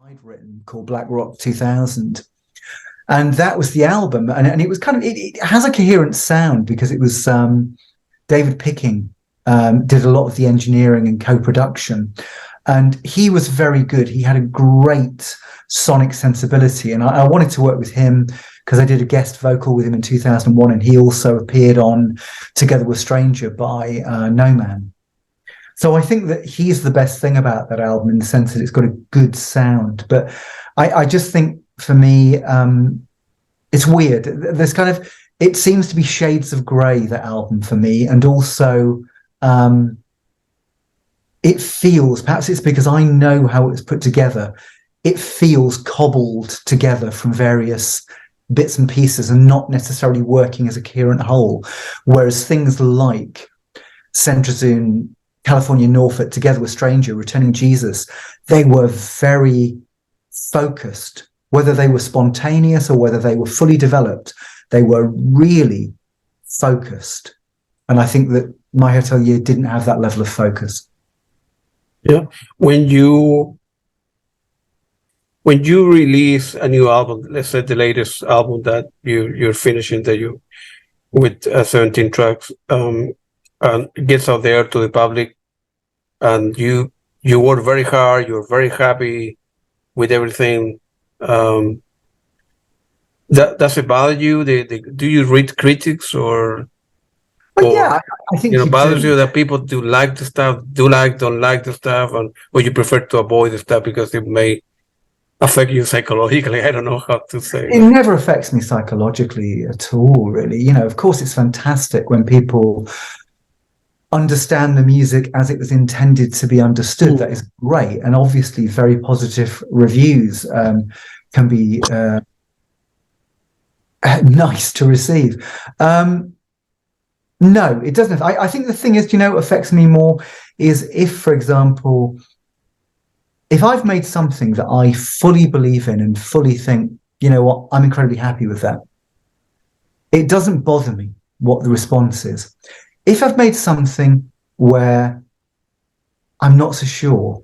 I'd written called Black Rock 2000. And that was the album. And it was kind of, it has a coherent sound because it was David Picking did a lot of the engineering and co-production. And he was very good. He had a great sonic sensibility. And I wanted to work with him because I did a guest vocal with him in 2001. And he also appeared on Together With Stranger by No Man. So I think that he's the best thing about that album in the sense that it's got a good sound. But I just think for me, it's weird. There's kind of, it seems to be shades of grey, that album for me. And also it feels, perhaps it's because I know how it was put together, it feels cobbled together from various bits and pieces and not necessarily working as a coherent whole. Whereas things like Centrazune, California Norfolk, Together With Stranger, Returning Jesus, they were very focused. Whether they were spontaneous or whether they were fully developed, they were really focused. And I think that My Hotel Year didn't have that level of focus. Yeah. When you release a new album, let's say the latest album that you're finishing, that you with 17 tracks, and it gets out there to the public, and you work very hard, you're very happy with everything. Does it bother you? Do you read critics or yeah, I think it bothers you that people do like the stuff, don't like the stuff, or you prefer to avoid the stuff because it may affect you psychologically? I don't know how to say. It never affects me psychologically at all, really. You know, of course, it's fantastic when people understand the music as it was intended to be understood. That is great. And obviously very positive reviews can be nice to receive. No, it doesn't. I think the thing is, what affects me more is if, for example, if I've made something that I fully believe in and fully think, you know what, I'm incredibly happy with that, it doesn't bother me what the response is. If I've made something where I'm not so sure,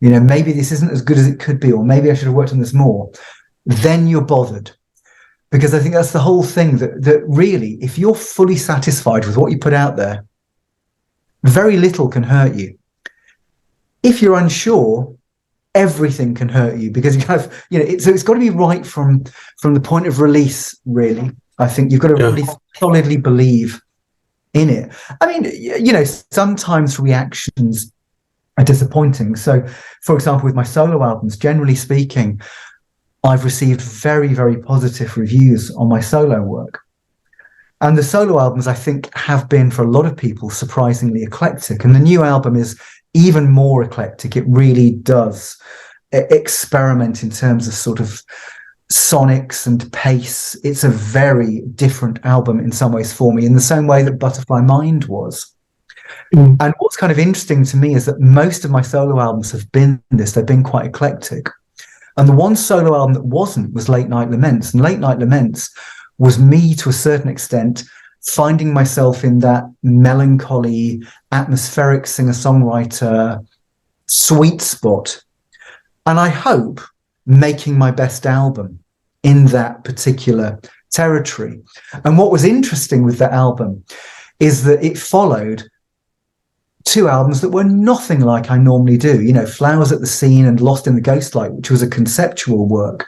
maybe this isn't as good as it could be, or maybe I should have worked on this more, then you're bothered. Because I think that's the whole thing, that really, if you're fully satisfied with what you put out there, very little can hurt you. If you're unsure, everything can hurt you, because you kind of, so it's got to be right from the point of release, really. I think you've got to really solidly believe in it. I mean, sometimes reactions are disappointing. So, for example, with my solo albums, generally speaking, I've received very, very positive reviews on my solo work. And the solo albums, I think, have been, for a lot of people, surprisingly eclectic. And the new album is even more eclectic. It really does experiment in terms of sort of sonics and pace. It's a very different album in some ways for me, in the same way that Butterfly Mind was. And what's kind of interesting to me is that most of my solo albums have been this. They've been quite eclectic. And the one solo album that wasn't was Late Night Laments. And Late Night Laments was me, to a certain extent, finding myself in that melancholy, atmospheric singer-songwriter sweet spot. And I hope making my best album in that particular territory. And what was interesting with that album is that it followed two albums that were nothing like I normally do, Flowers at the Scene and Lost in the Ghostlight, which was a conceptual work.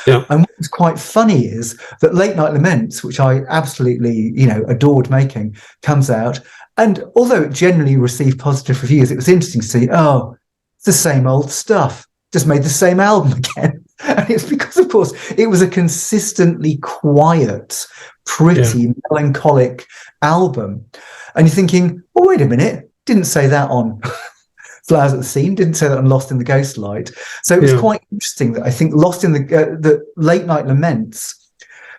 Yeah. And what's quite funny is that Late Night Laments, which I absolutely, adored making, comes out. And although it generally received positive reviews, it was interesting to see, it's the same old stuff, just made the same album again. And it's because, of course, it was a consistently quiet, pretty melancholic album. And you're thinking, well, wait a minute. Didn't say that on Flowers at the Scene, didn't say that on Lost in the Ghostlight. So it was quite interesting that I think Lost in the Late Night Laments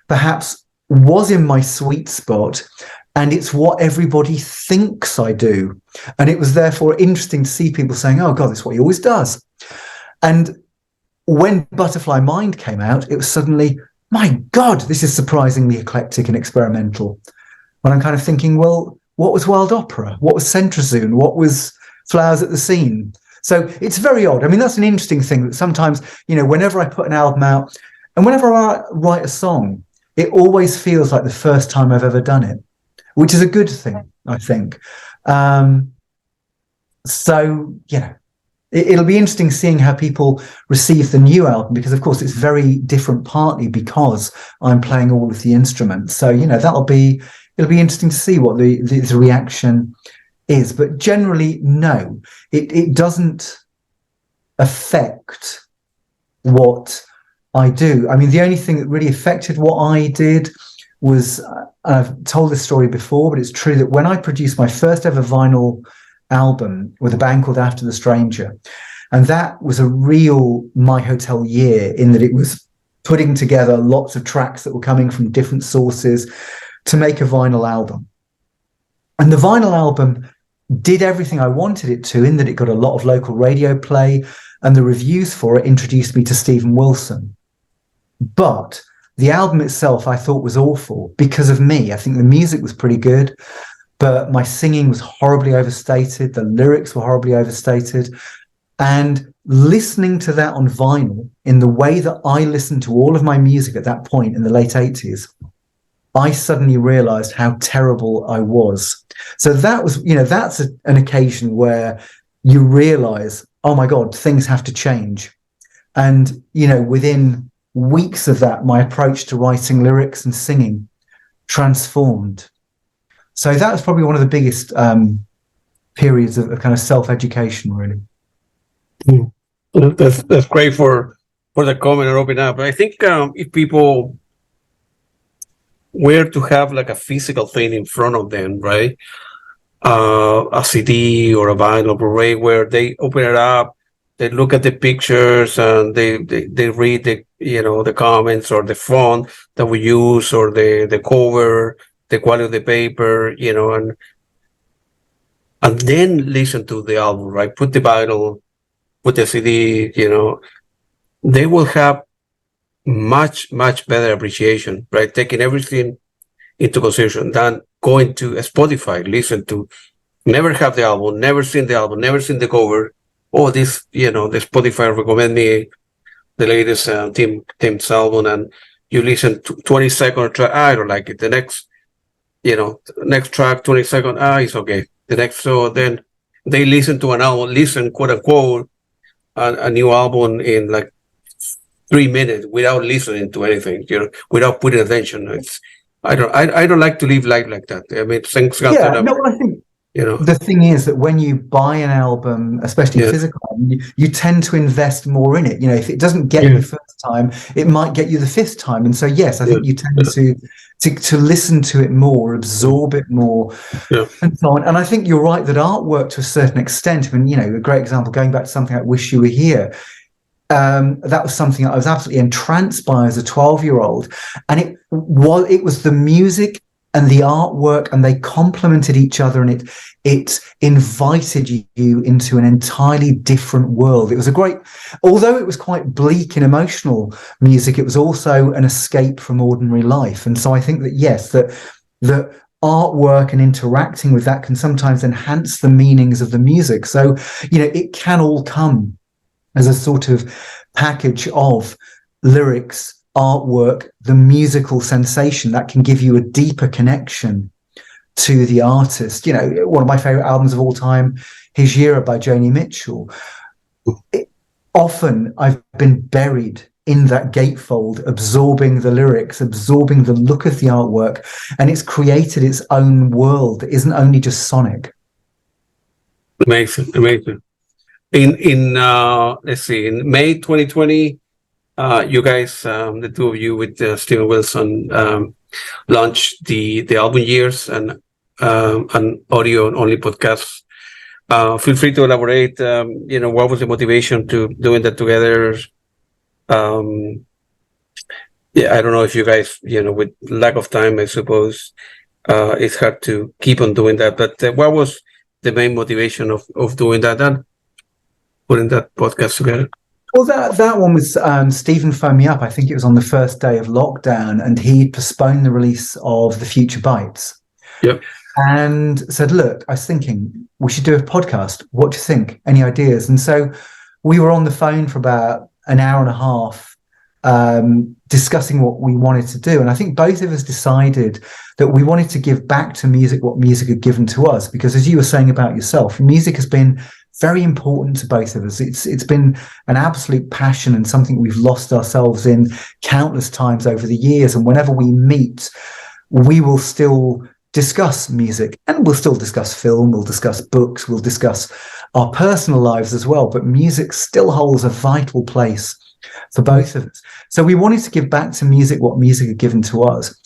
perhaps was in my sweet spot, and it's what everybody thinks I do. And it was therefore interesting to see people saying, oh God, this is what he always does. And when Butterfly Mind came out, it was suddenly, my God, this is surprisingly eclectic and experimental. When I'm kind of thinking, well, what was Wild Opera? What was Centrazune? What was Flowers at the Scene? So it's very odd. I mean, that's an interesting thing that sometimes, whenever I put an album out and whenever I write a song, it always feels like the first time I've ever done it, which is a good thing, I think. So, it'll be interesting seeing how people receive the new album, because, of course, it's very different, partly because I'm playing all of the instruments. So, it'll be interesting to see what the reaction is. But generally, no, it doesn't affect what I do. I mean, the only thing that really affected what I did was, I've told this story before, but it's true that when I produced my first ever vinyl album with a band called After the Stranger, and that was a real My Hotel year, in that it was putting together lots of tracks that were coming from different sources to make a vinyl album. And the vinyl album did everything I wanted it to, in that it got a lot of local radio play, and the reviews for it introduced me to Stephen Wilson. But the album itself I thought was awful because of me. I think the music was pretty good, but my singing was horribly overstated. The lyrics were horribly overstated. And listening to that on vinyl, in the way that I listened to all of my music at that point in the late 80s, I suddenly realized how terrible I was. So that was, that's an occasion where you realize, oh my God, things have to change. And, within weeks of that, my approach to writing lyrics and singing transformed. So that was probably one of the biggest periods of kind of self-education, really. That's great for the comment and open up. I think if people were to have like a physical thing in front of them, right? A CD or a vinyl Blu-ray, where they open it up, they look at the pictures, and they read the comments or the font that we use, or the cover, the quality of the paper, and then listen to the album, right? Put the vinyl, put the CD, they will have much, much better appreciation, right? Taking everything into consideration than going to Spotify, listen to, never have the album, never seen the album, never seen the cover. Oh, the Spotify recommend me the latest Tim's album, and you listen to 20-second track. I don't like it. The next, next track, 20-second. It's okay. The next, so then they listen to an album, quote unquote, a new album in like 3 minutes without listening to anything, without putting attention. I don't like to live life like that. I mean, things got I think the thing is that when you buy an album, especially physical, you tend to invest more in it. If it doesn't get you the first time, it might get you the fifth time. And so, yes, I think you tend to listen to it more, absorb it more, and so on. And I think you're right that artwork, to a certain extent, I mean, a great example, going back to something like Wish You Were Here, that was something I was absolutely entranced by as a 12-year-old. And it was the music and the artwork, and they complemented each other, and it invited you into an entirely different world. It was although it was quite bleak and emotional music, it was also an escape from ordinary life. And so I think that, yes, that artwork and interacting with that can sometimes enhance the meanings of the music. So, it can all come as a sort of package of lyrics, artwork, the musical sensation that can give you a deeper connection to the artist. One of my favorite albums of all time, Hijira by Joni Mitchell. Often I've been buried in that gatefold, absorbing the lyrics, absorbing the look of the artwork, and it's created its own world that isn't only just sonic. Amazing. In let's see, in May 2020, you guys, the two of you with Stephen Wilson, launched the album Years, and an audio-only podcast. Feel free to elaborate. What was the motivation to doing that together? I don't know if you guys, with lack of time, I suppose, it's hard to keep on doing that. But what was the main motivation of doing that and putting that podcast together? Well, that one was Stephen phoned me up. I think it was on the first day of lockdown, and he postponed the release of The Future Bites. Yep. and said, look, I was thinking we should do a podcast. What do you think? Any ideas? And so we were on the phone for about an hour and a half, discussing what we wanted to do. And I think both of us decided that we wanted to give back to music what music had given to us, because as you were saying about yourself, music has been very important to both of us. It's been an absolute passion and something we've lost ourselves in countless times over the years. And whenever we meet, we will still discuss music, and we'll still discuss film, we'll discuss books, we'll discuss our personal lives as well. But music still holds a vital place for both of us. So we wanted to give back to music what music had given to us.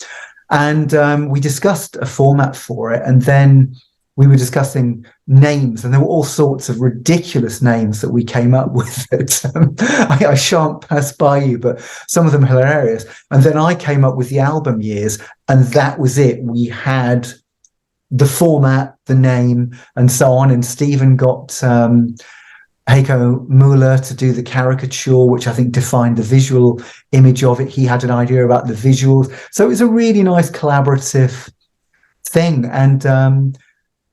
And we discussed a format for it. And then we were discussing names, and there were all sorts of ridiculous names that we came up with that I shan't pass by you, but some of them are hilarious. And then I came up with the album years, and that was it. We had the format, the name, and so on. And Stephen got Heiko Müller to do the caricature, which I think defined the visual image of it. He had an idea about the visuals. So it was a really nice collaborative thing. And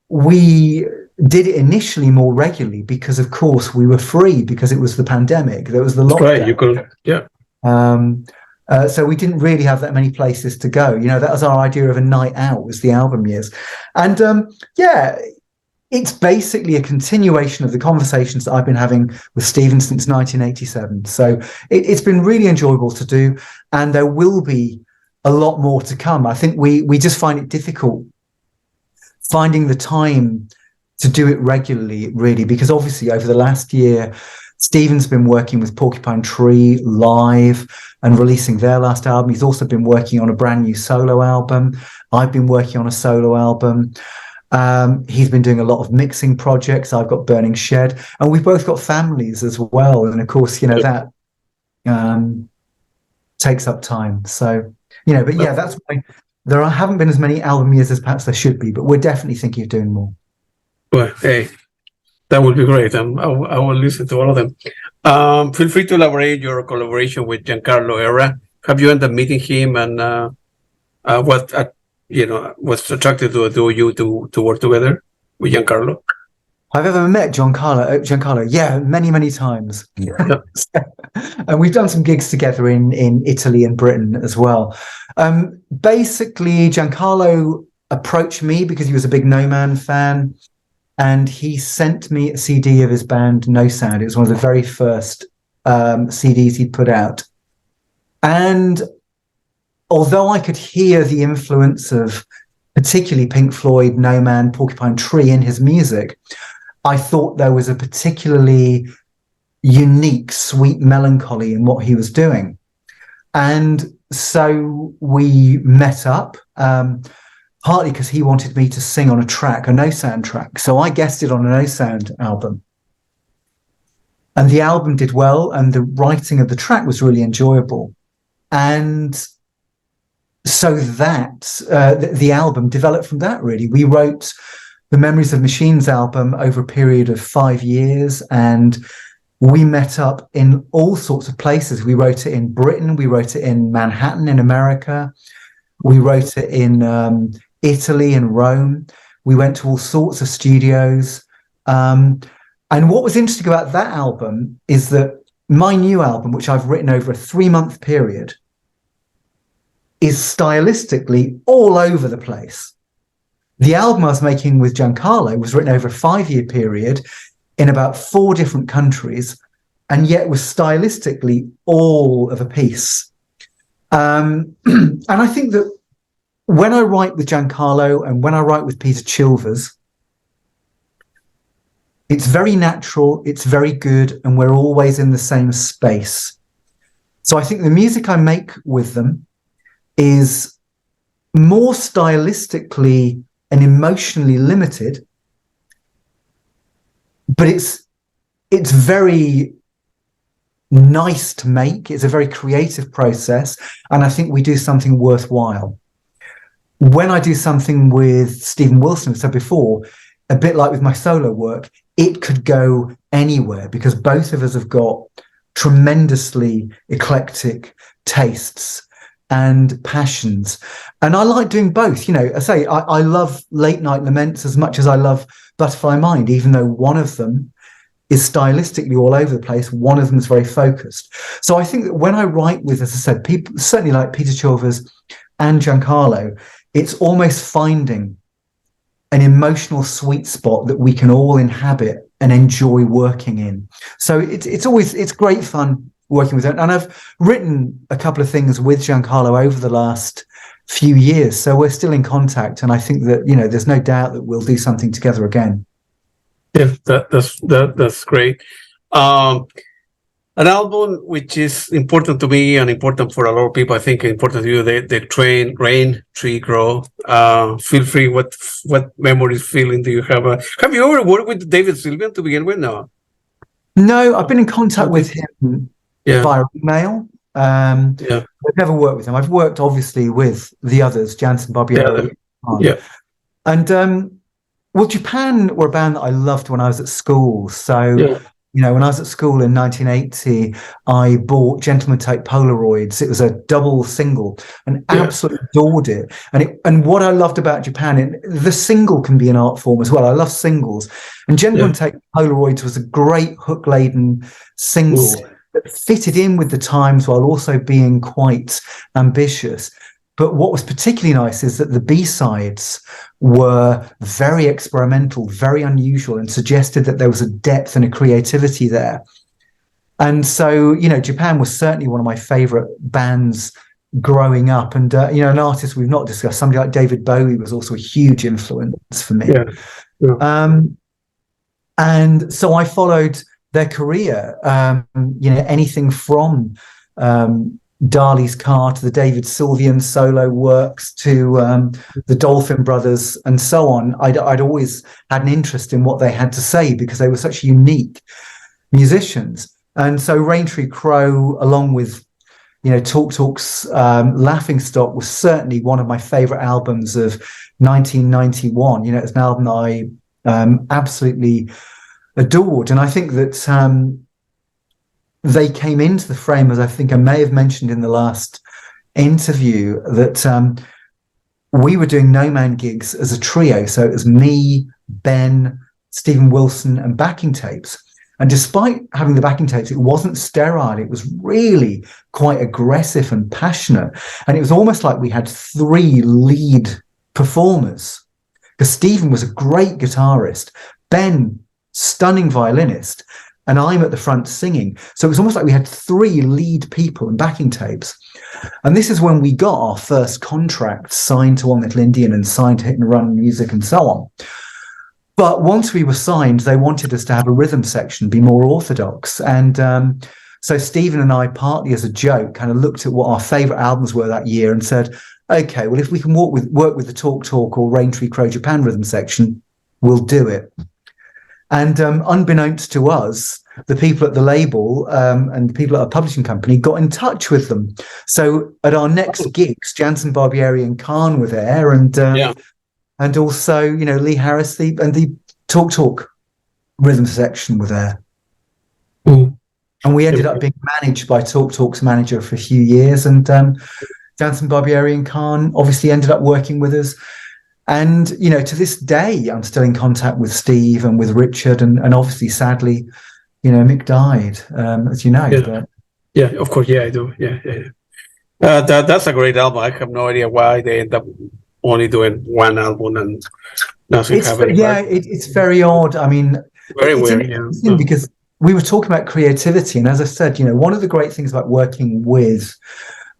we did it initially more regularly because, of course, we were free because it was the pandemic. There was the lockdown. Right, you could, yeah. So we didn't really have that many places to go. You know, that was our idea of a night out, was the album years. And yeah, it's basically a continuation of the conversations that I've been having with Stephen since 1987. So it's been really enjoyable to do, and there will be a lot more to come. I think we just find it difficult finding the time to do it regularly, really, because obviously over the last year, Stephen's been working with Porcupine Tree live and releasing their last album. He's also been working on a brand new solo album. I've been working on a solo album. He's been doing a lot of mixing projects. I've got Burning Shed, and we've both got families as well. And of course, you know, that takes up time. So, you know, but yeah, that's why haven't been as many album years as perhaps there should be, but we're definitely thinking of doing more. Well, hey, that would be great. I will listen to all of them. Feel free to elaborate your collaboration with Giancarlo Era. Have you ended up meeting him, and what's attracted you to work together with Giancarlo? I've ever met Giancarlo, yeah, many times. Yeah. And we've done some gigs together in Italy and Britain as well. Basically, Giancarlo approached me because he was a big No Man fan, and he sent me a CD of his band No Sound. It was one of the very first CDs he'd put out. And although I could hear the influence of particularly Pink Floyd, No Man, Porcupine Tree in his music, I thought there was a particularly unique, sweet melancholy in what he was doing. And so we met up, partly because he wanted me to sing on a No Sound track. So I guested on a No Sound album. And the album did well, and the writing of the track was really enjoyable. And so that the album developed from that, really. We wrote the Memories of Machines album over a period of 5 years, and we met up in all sorts of places. We wrote it in Britain, we wrote it in Manhattan in America, we wrote it in Italy and Rome. We went to all sorts of studios. And what was interesting about that album is that my new album, which I've written over a 3-month period, is stylistically all over the place. The album I was making with Giancarlo was written over a 5-year period in about 4 different countries, and yet was stylistically all of a piece. And I think that when I write with Giancarlo and when I write with Peter Chilvers, it's very natural, it's very good, and we're always in the same space. So I think the music I make with them is more stylistically and emotionally limited, but it's very nice to make. It's a very creative process, and I think we do something worthwhile. When I do something with Stephen Wilson, as I said before, a bit like with my solo work, it could go anywhere because both of us have got tremendously eclectic tastes. and passions. And I like doing both. I love Late Night Laments as much as I love Butterfly Mind, even though one of them is stylistically all over the place. One of them is very focused. So I think that when I write with, as I said, people certainly like Peter Chilvers and Giancarlo, it's almost finding an emotional sweet spot that we can all inhabit and enjoy working in. So it's great fun working with it. And I've written a couple of things with Giancarlo over the last few years. So we're still in contact. And I think that, there's no doubt that we'll do something together again. Yeah, that's great. An album which is important to me and important for a lot of people, I think important to you, the Rain Tree Grow. Feel free, what memories, feeling do you have? Have you ever worked with David Sylvian to begin with? No, I've been in contact with him via email. I've never worked with him. I've worked obviously with the others, Jansen, Barbieri. And well, Japan were a band that I loved when I was at school. So, when I was at school in 1980, I bought Gentleman Take Polaroids. It was a double single and absolutely adored it. And what I loved about Japan, the single can be an art form as well. I love singles. And Gentleman Take Polaroids was a great hook-laden single that fitted in with the times while also being quite ambitious. But what was particularly nice is that the B-sides were very experimental, very unusual, and suggested that there was a depth and a creativity there. And so, Japan was certainly one of my favorite bands growing up. And, an artist we've not discussed, somebody like David Bowie was also a huge influence for me. And so I followed their career, anything from Dali's Car to the David Sylvian solo works to the Dolphin Brothers and so on. I'd always had an interest in what they had to say because they were such unique musicians. And so Raintree Crow, along with Talk Talk's Laughing Stock, was certainly one of my favorite albums of 1991. It's an album that I absolutely adored. And I think that they came into the frame, as I think I may have mentioned in the last interview, that we were doing No Man gigs as a trio. So it was me, Ben, Stephen Wilson, and backing tapes. And despite having the backing tapes, it wasn't sterile. It was really quite aggressive and passionate. And it was almost like we had three lead performers, because Stephen was a great guitarist, Ben, stunning violinist, and I'm at the front singing. So it was almost like we had three lead people and backing tapes. And this is when we got our first contract, signed to One Little Indian and signed to Hit and Run Music and so on. But once we were signed, they wanted us to have a rhythm section, be more orthodox. And so Stephen and I, partly as a joke, kind of looked at what our favourite albums were that year and said, okay, well, if we can work with the Talk Talk or Raintree Crow Japan rhythm section, we'll do it. And unbeknownst to us, the people at the label and the people at our publishing company got in touch with them. So at our next gigs, Jansen, Barbieri and Khan were there, and also, Lee Harris and the Talk Talk rhythm section were there. And we ended up being managed by Talk Talk's manager for a few years. And Jansen, Barbieri and Khan obviously ended up working with us. And, to this day, I'm still in contact with Steve and with Richard. And obviously, sadly, Mick died, as you know. Yeah, of course. Yeah, I do. Yeah. That's a great album. I have no idea why they end up only doing one album and nothing happening. Yeah, it's very odd. I mean, very weird. Because we were talking about creativity. And as I said, one of the great things about working with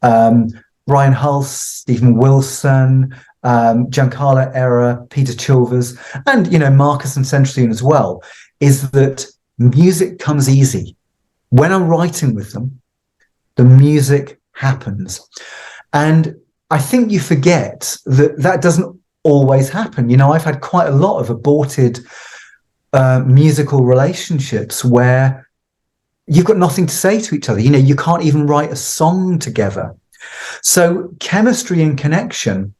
Brian Hulse, Stephen Wilson, Giancarlo Era, Peter Chilvers, and Marcus and Centurion as well, is that music comes easy. When I'm writing with them, the music happens. And I think you forget that doesn't always happen. I've had quite a lot of aborted musical relationships where you've got nothing to say to each other. You can't even write a song together. So chemistry and connection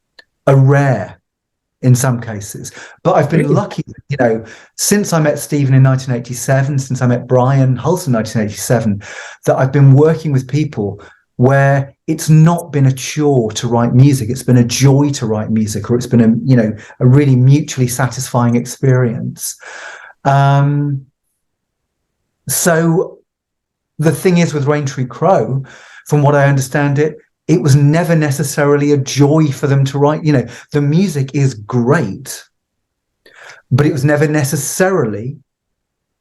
are rare in some cases. But I've been lucky, since I met Stephen in 1987, since I met Brian Hulse in 1987, that I've been working with people where it's not been a chore to write music. It's been a joy to write music, or it's been a really mutually satisfying experience. So the thing is with Raintree Crow, from what I understand it was never necessarily a joy for them to write. The music is great, but it was never necessarily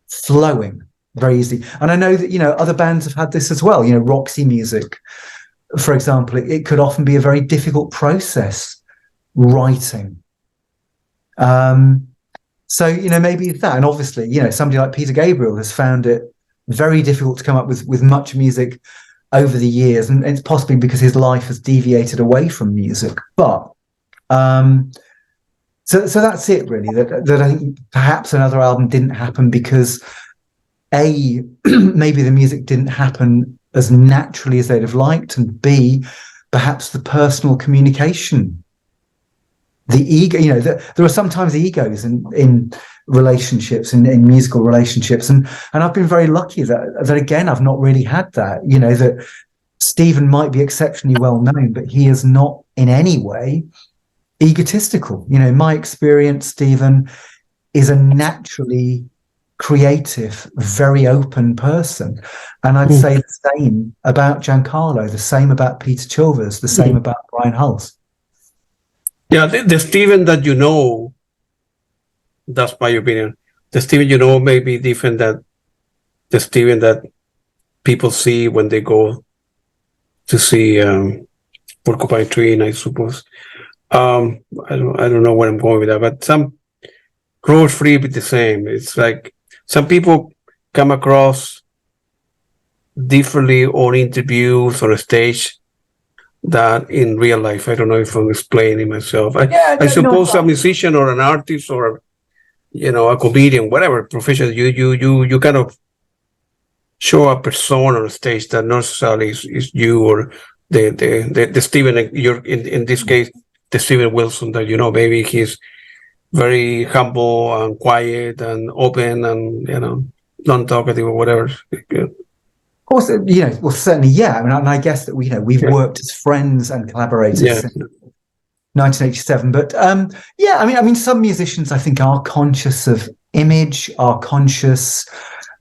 flowing very easily. And I know that, other bands have had this as well. Roxy Music, for example, it could often be a very difficult process writing. So, maybe that. And obviously, somebody like Peter Gabriel has found it very difficult to come up with much music over the years. And it's possibly because his life has deviated away from music. But so that's it, really, that I think perhaps another album didn't happen because, A, maybe the music didn't happen as naturally as they'd have liked, and B, perhaps the personal communication, the ego, there are sometimes egos in relationships, in musical relationships, and I've been very lucky that again I've not really had that. That Stephen might be exceptionally well known, but he is not in any way egotistical. In my experience, Stephen is a naturally creative, very open person, and I'd say the same about Giancarlo, the same about Peter Chilvers, the same about Brian Hulse. Yeah, the Stephen that that's my opinion. The Stephen may be different than the Stephen that people see when they go to see Porcupine Tree, I suppose. I don't know where I'm going with that, but some Rose Fripp is the same. It's like some people come across differently on interviews or a stage that in real life. I don't know if I'm explaining myself. I suppose a musician or an artist or a comedian, whatever profession, you kind of show a persona on stage that not necessarily is you or the Stephen. You're in this case the Stephen Wilson that maybe he's very humble and quiet and open and non-talkative or whatever. Of course, well, certainly, yeah. I mean, and I guess that we've worked as friends and collaborators since 1987. But yeah, I mean, some musicians I think are conscious of image, are conscious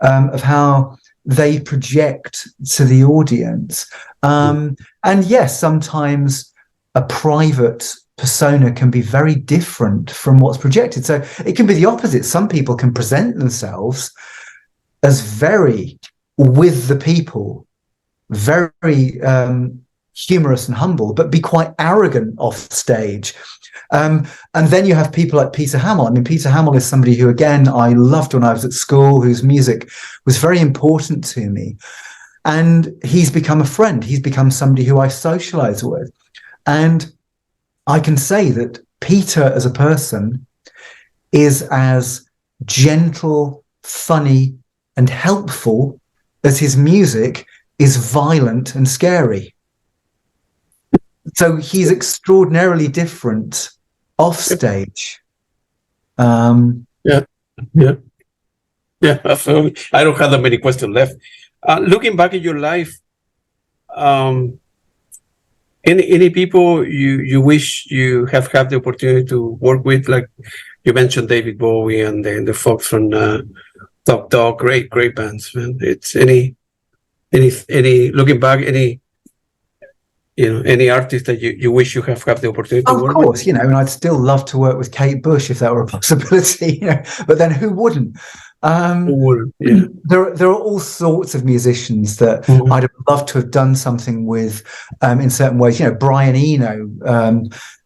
of how they project to the audience, and yes, sometimes a private persona can be very different from what's projected. So it can be the opposite. Some people can present themselves as very with the people, very humorous and humble, but be quite arrogant off stage. And then you have people like Peter Hammill. I mean, Peter Hammill is somebody who, again, I loved when I was at school, whose music was very important to me. And he's become a friend. He's become somebody who I socialize with. And I can say that Peter as a person is as gentle, funny, and helpful as his music is violent and scary. So he's extraordinarily different off stage. Yeah, absolutely. I don't have that many questions left. Looking back at your life, any people you wish you have had the opportunity to work with? Like you mentioned David Bowie and the folks from Talk Talk, great bands, man. It's any looking back, any artist that you wish you have had the opportunity to work with? Of course, and I'd still love to work with Kate Bush if that were a possibility, but then who wouldn't? There are all sorts of musicians that I'd have loved to have done something with in certain ways. Brian Eno,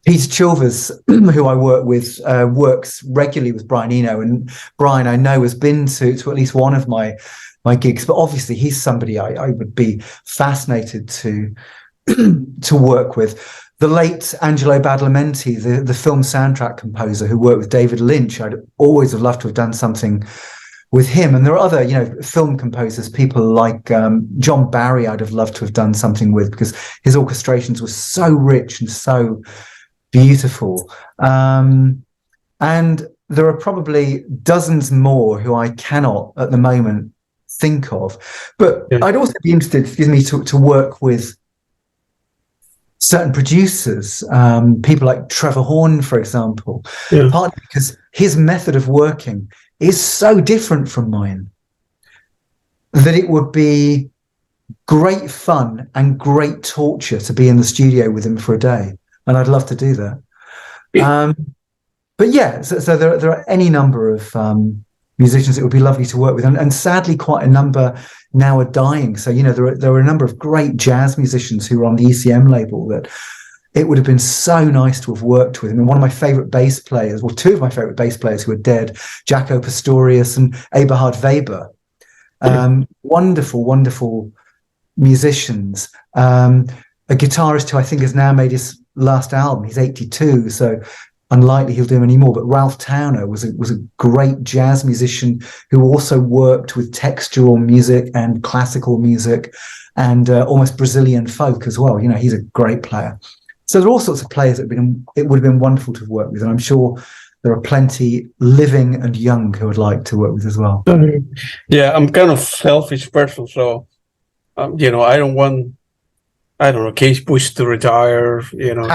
Peter Chilvers, who I work with, works regularly with Brian Eno, and Brian I know has been to at least one of my gigs. But obviously, he's somebody I would be fascinated to work with. The late Angelo Badalamenti, the film soundtrack composer who worked with David Lynch, I'd always have loved to have done something with him. And there are other, film composers, people like John Barry, I'd have loved to have done something with because his orchestrations were so rich and so beautiful. And there are probably dozens more who I cannot at the moment think of. But I'd also be interested, to work with certain producers, people like Trevor Horn, for example, partly because his method of working is so different from mine that it would be great fun and great torture to be in the studio with him for a day. And I'd love to do that. But yeah, so there are any number of musicians it would be lovely to work with. And sadly, quite a number now are dying. So, you know, there are a number of great jazz musicians who were on the ECM label that it would have been so nice to have worked with. I mean, one of my favorite bass players, well, two of my favorite bass players who are dead, Jaco Pastorius and Eberhard Weber. Wonderful, wonderful musicians. A guitarist who I think has now made his last album. He's 82, so unlikely he'll do them anymore. But Ralph Towner was a great jazz musician who also worked with textural music and classical music and almost Brazilian folk as well. You know, he's a great player. So there are all sorts of players that it would have been wonderful to work with, and I'm sure there are plenty living and young who would like to work with as well. Yeah, I'm kind of selfish person, so you know, I don't want, I don't know, Kate Bush to retire, you know,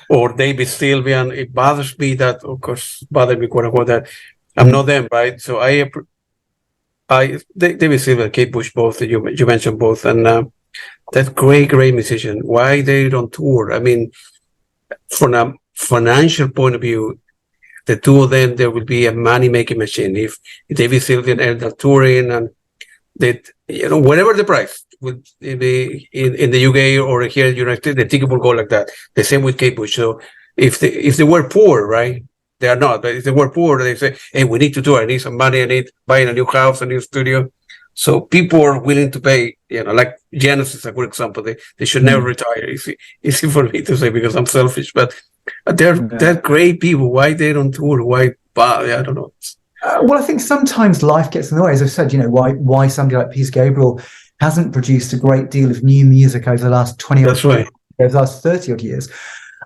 or David Sylvian. It bothers me that, of course, quote unquote, that I'm not them, right? So David Sylvian, Kate Bush, both you mentioned both, and that great musician. Why they don't tour? I mean, from a financial point of view, the two of them, there will be a money-making machine. If David Sylvian ended up touring and that, you know, whatever the price would be in the UK or here in the United States, the ticket will go like that. The same with Kate Bush. So if they were poor, right? They are not. But if they were poor, they say, "Hey, we need to tour. I need some money. I need buying a new house, a new studio." So people are willing to pay. You know, like Genesis is a good example. They should never retire. Easy for me to say because I'm selfish, but they're great people. Why they don't tour? Why? I don't know. Well, I think sometimes life gets in the way. As I've said, you know, why somebody like Peter Gabriel hasn't produced a great deal of new music over the last 20 That's odd right. years, over the last 30 odd years.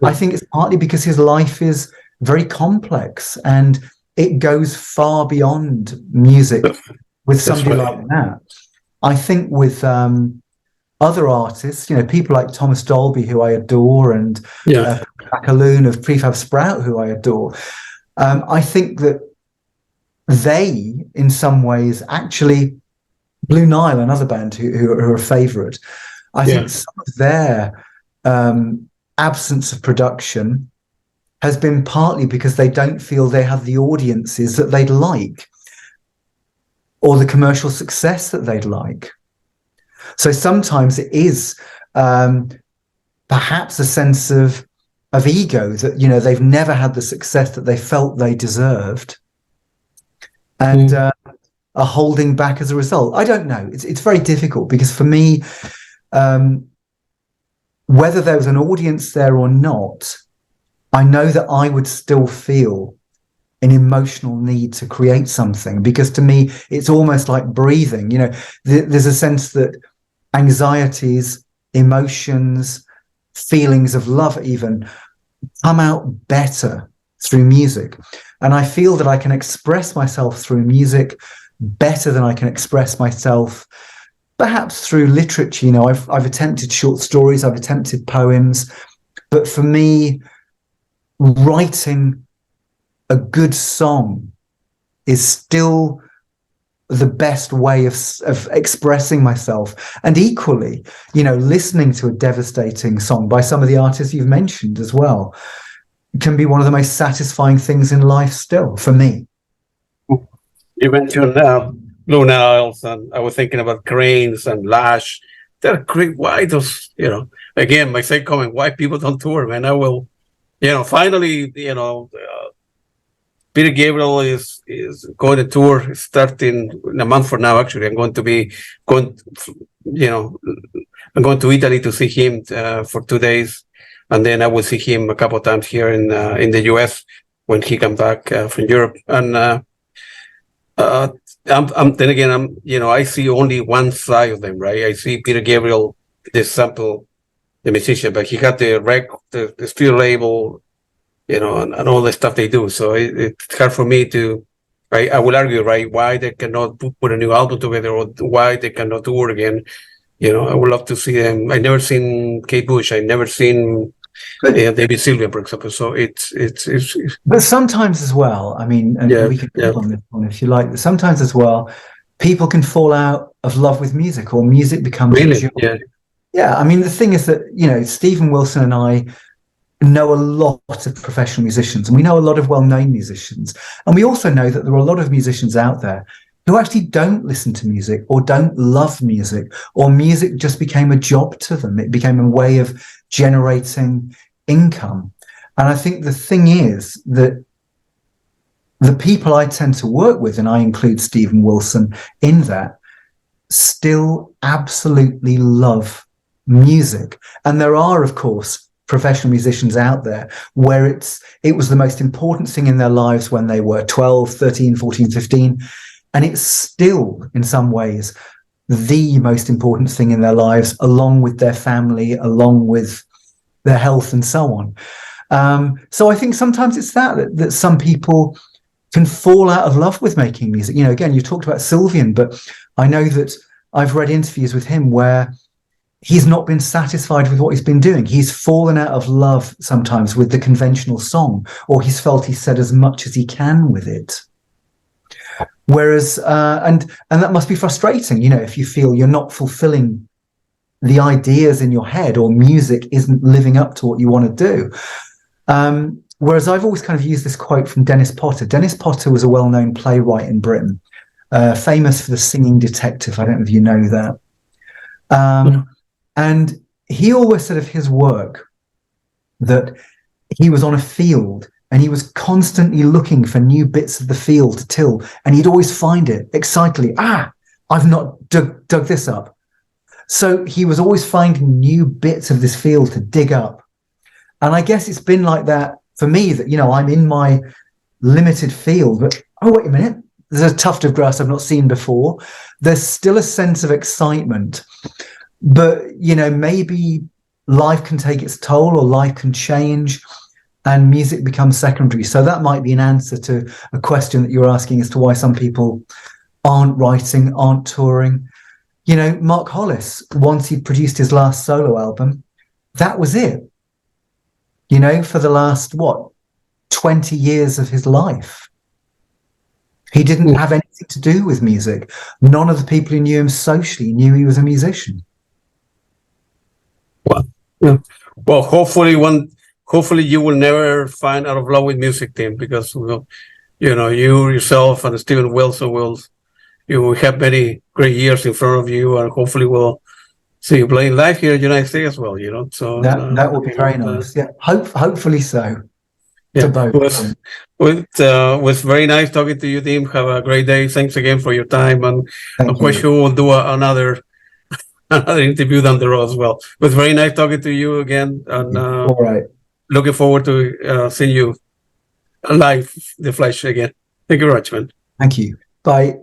I think it's partly because his life is very complex and it goes far beyond music with somebody like that. I think with other artists, you know, people like Thomas Dolby, who I adore, and Bacaloon of Prefab Sprout, who I adore, I think that they, in some ways, actually, Blue Nile, another band who are a favourite, I think some of their absence of production has been partly because they don't feel they have the audiences that they'd like or the commercial success that they'd like. So sometimes it is perhaps a sense of ego that, you know, they've never had the success that they felt they deserved and are holding back as a result. I don't know. It's very difficult because for me, whether there was an audience there or not, I know that I would still feel an emotional need to create something, because to me, it's almost like breathing. You know, there's a sense that anxieties, emotions, feelings of love even come out better through music. And I feel that I can express myself through music better than I can express myself perhaps through literature. You know, I've attempted short stories, I've attempted poems, but for me, writing a good song is still the best way of expressing myself. And equally, you know, listening to a devastating song by some of the artists you've mentioned as well can be one of the most satisfying things in life still, for me. You mentioned Blue Niles, and I was thinking about Cranes and Lash. They're great. Why those, you know, again, my same comment, why people don't tour, man? I will, you know, finally, you know, Peter Gabriel is going to tour starting in a month from now. Actually, I'm going to be going, you know, I'm going to Italy to see him for 2 days, and then I will see him a couple of times here in the US when he comes back from Europe. And then again, you know, I see only one side of them, right? I see Peter Gabriel, the sample, the musician, but he got the studio label, you know, and all the stuff they do. So it's hard for me to, I will argue, right, why they cannot put a new album together or why they cannot tour again. I would love to see them. I never seen Kate Bush. I never seen David Sylvian, for example. So it's. But sometimes as well, I mean, and we can build on this one if you like. Sometimes as well, people can fall out of love with music, or music becomes a job. Yeah. I mean, the thing is that Stephen Wilson and I know a lot of professional musicians, and we know a lot of well-known musicians, and we also know that there are a lot of musicians out there who actually don't listen to music or don't love music, or music just became a job to them. It became a way of generating income. And I think the thing is that the people I tend to work with, and I include Stephen Wilson in that, still absolutely love music. And there are, of course, professional musicians out there where it was the most important thing in their lives when they were 12, 13, 14, 15. And it's still, in some ways, the most important thing in their lives, along with their family, along with their health and so on. So I think sometimes it's that some people can fall out of love with making music. Again, you talked about Sylvian, but I know that I've read interviews with him where he's not been satisfied with what he's been doing. He's fallen out of love sometimes with the conventional song, or he's felt he said as much as he can with it. Whereas, and that must be frustrating, if you feel you're not fulfilling the ideas in your head, or music isn't living up to what you want to do. Whereas I've always kind of used this quote from Dennis Potter. Dennis Potter was a well-known playwright in Britain, famous for The Singing Detective. I don't know if you know that. And he always said of his work that he was on a field and he was constantly looking for new bits of the field to till, and he'd always find it excitedly. I've not dug this up. So he was always finding new bits of this field to dig up. And I guess it's been like that for me, that, I'm in my limited field, but, oh, wait a minute, there's a tuft of grass I've not seen before. There's still a sense of excitement, but, maybe life can take its toll, or life can change, and music becomes secondary. So that might be an answer to a question that you're asking as to why some people aren't writing, aren't touring. Mark Hollis, once he'd produced his last solo album, that was it. For the last, 20 years of his life. He didn't have anything to do with music. None of the people who knew him socially knew he was a musician. Well, hopefully you will never find out of love with music, Tim, because you yourself and Stephen Wilson you will have many great years in front of you, and hopefully we'll see you playing live here in the United States as well. So that will be very nice. Yeah, hopefully so. Yeah, it was very nice talking to you, Tim. Have a great day. Thanks again for your time, and I'm quite sure we'll do another interview down the road as well. It was very nice talking to you again, and all right. Looking forward to seeing you live, the flesh again. Thank you very much, man. Thank you. Bye.